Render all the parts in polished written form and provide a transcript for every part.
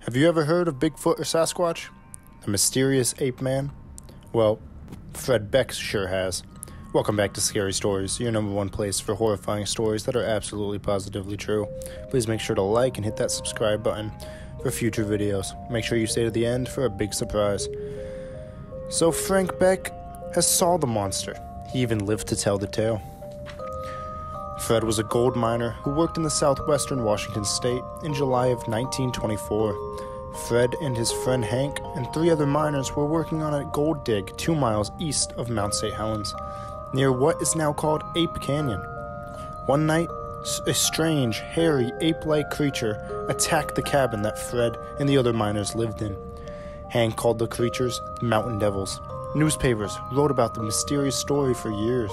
Have you ever heard of Bigfoot or Sasquatch? The mysterious ape man? Well, Fred Beck sure has. Welcome back to Scary Stories, your number one place for horrifying stories that are absolutely positively true. Please make sure to like and hit that subscribe button for future videos. Make sure you stay to the end for a big surprise. So Frank Beck has saw the monster. He even lived to tell the tale. Fred was a gold miner who worked in the southwestern Washington state in July of 1924. Fred and his friend Hank and 3 other miners were working on a gold dig 2 miles east of Mt.St.Helen, near what is now called Ape Canyon. One night, a strange, hairy, ape-like creature attacked the cabin that Fred and the other miners lived in. Hank called the creatures mountain devils. Newspapers wrote about the mysterious story for years.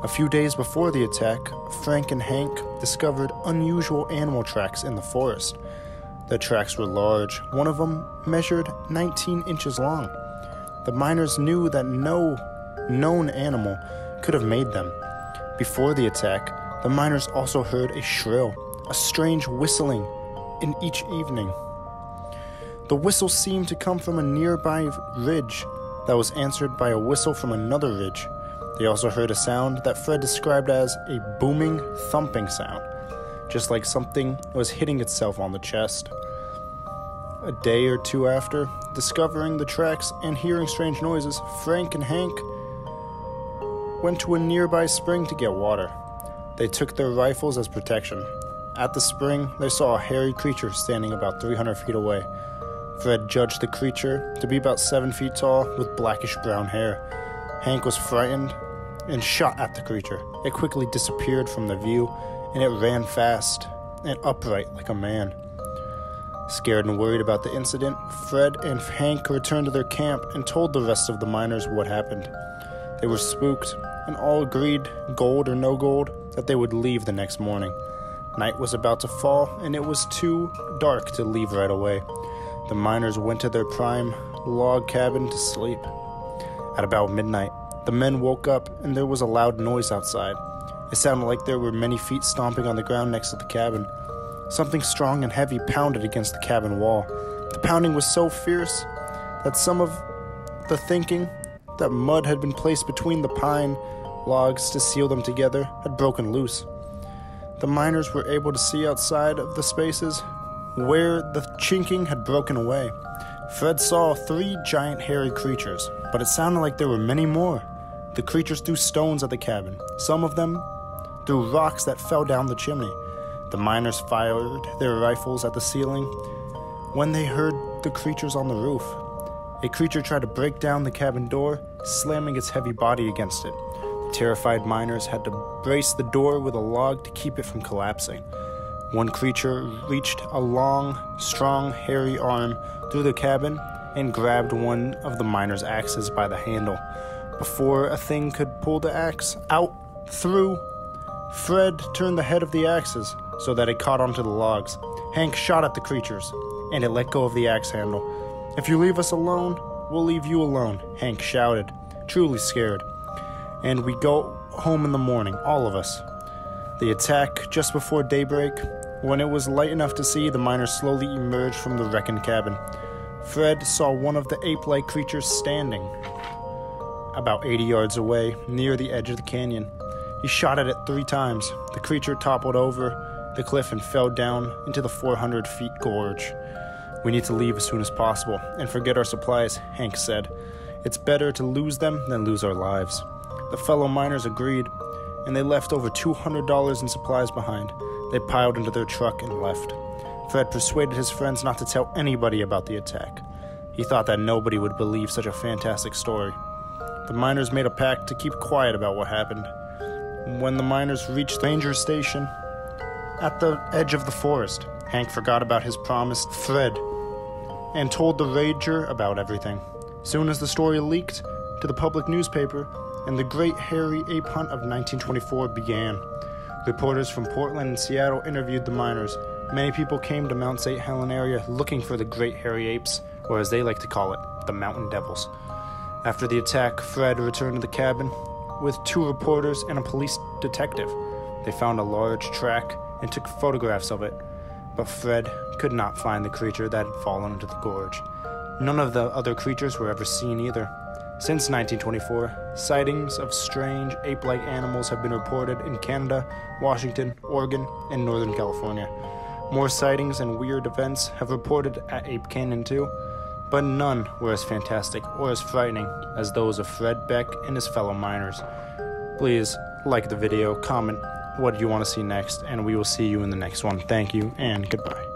A few days before the attack, Frank and Hank discovered unusual animal tracks in the forest. The tracks were large. One of them measured 19 inches long. The miners knew that no known animal could have made them. Before the attack, the miners also heard a shrill, a strange whistling in each evening. The whistle seemed to come from a nearby ridge that was answered by a whistle from another ridge. They also heard a sound that Fred described as a booming, thumping sound, just like something was hitting itself on the chest. A day or two after discovering the tracks and hearing strange noises, Frank and Hank went to a nearby spring to get water. They took their rifles as protection. At the spring, they saw a hairy creature standing about 300 feet away. Fred judged the creature to be about 7 feet tall with blackish brown hair. Hank was frightened and shot at the creature. It quickly disappeared from the view, and it ran fast and upright like a man. Scared and worried about the incident, Fred and Hank returned to their camp and told the rest of the miners what happened. They were spooked and all agreed, gold or no gold, that they would leave the next morning. Night was about to fall, and it was too dark to leave right away. The miners went to their prime log cabin to sleep. At about midnight, the men woke up and there was a loud noise outside. It sounded like there were many feet stomping on the ground next to the cabin. Something strong and heavy pounded against the cabin wall. The pounding was so fierce that some of the thinking that mud had been placed between the pine logs to seal them together had broken loose. The miners were able to see outside of the spaces where the chinking had broken away. Fred saw 3 giant hairy creatures, but it sounded like there were many more. The creatures threw stones at the cabin. Some of them threw rocks that fell down the chimney. The miners fired their rifles at the ceiling when they heard the creatures on the roof. A creature tried to break down the cabin door, slamming its heavy body against it. The terrified miners had to brace the door with a log to keep it from collapsing. One creature reached a long, strong, hairy arm through the cabin and grabbed one of the miners' axes by the handle. Before a thing could pull the axe out through, Fred turned the head of the axes so that it caught onto the logs. Hank shot at the creatures, and it let go of the axe handle. "If you leave us alone, we'll leave you alone," Hank shouted, truly scared. "And we go home in the morning, all of us." The attack just before daybreak, when it was light enough to see, the miners slowly emerged from the wrecking cabin. Fred saw one of the ape-like creatures standing about 80 yards away, near the edge of the canyon. He shot at it 3 times. The creature toppled over the cliff and fell down into the 400-feet gorge. "We need to leave as soon as possible and forget our supplies," Hank said. "It's better to lose them than lose our lives." The fellow miners agreed, and they left over $200 in supplies behind. They piled into their truck and left. Fred persuaded his friends not to tell anybody about the attack. He thought that nobody would believe such a fantastic story. The miners made a pact to keep quiet about what happened. When the miners reached the ranger station at the edge of the forest, Hank forgot about his promise to Fred and told the ranger about everything. Soon as the story leaked to the public newspaper, and the Great Hairy Ape Hunt of 1924 began. Reporters from Portland and Seattle interviewed the miners. Many people came to Mt.St.Helen area looking for the Great Hairy Apes, or as they like to call it, the Mountain Devils. After the attack, Fred returned to the cabin with 2 reporters and a police detective. They found a large track and took photographs of it. but Fred could not find the creature that had fallen into the gorge. None of the other creatures were ever seen either. Since 1924, sightings of strange ape-like animals have been reported in Canada, Washington, Oregon, and Northern California. More sightings and weird events have reported at Ape Canon too, but none were as fantastic or as frightening as those of Fred Beck and his fellow miners. Please like the video, comment what you want to see next, and we will see you in the next one. Thank you, and goodbye.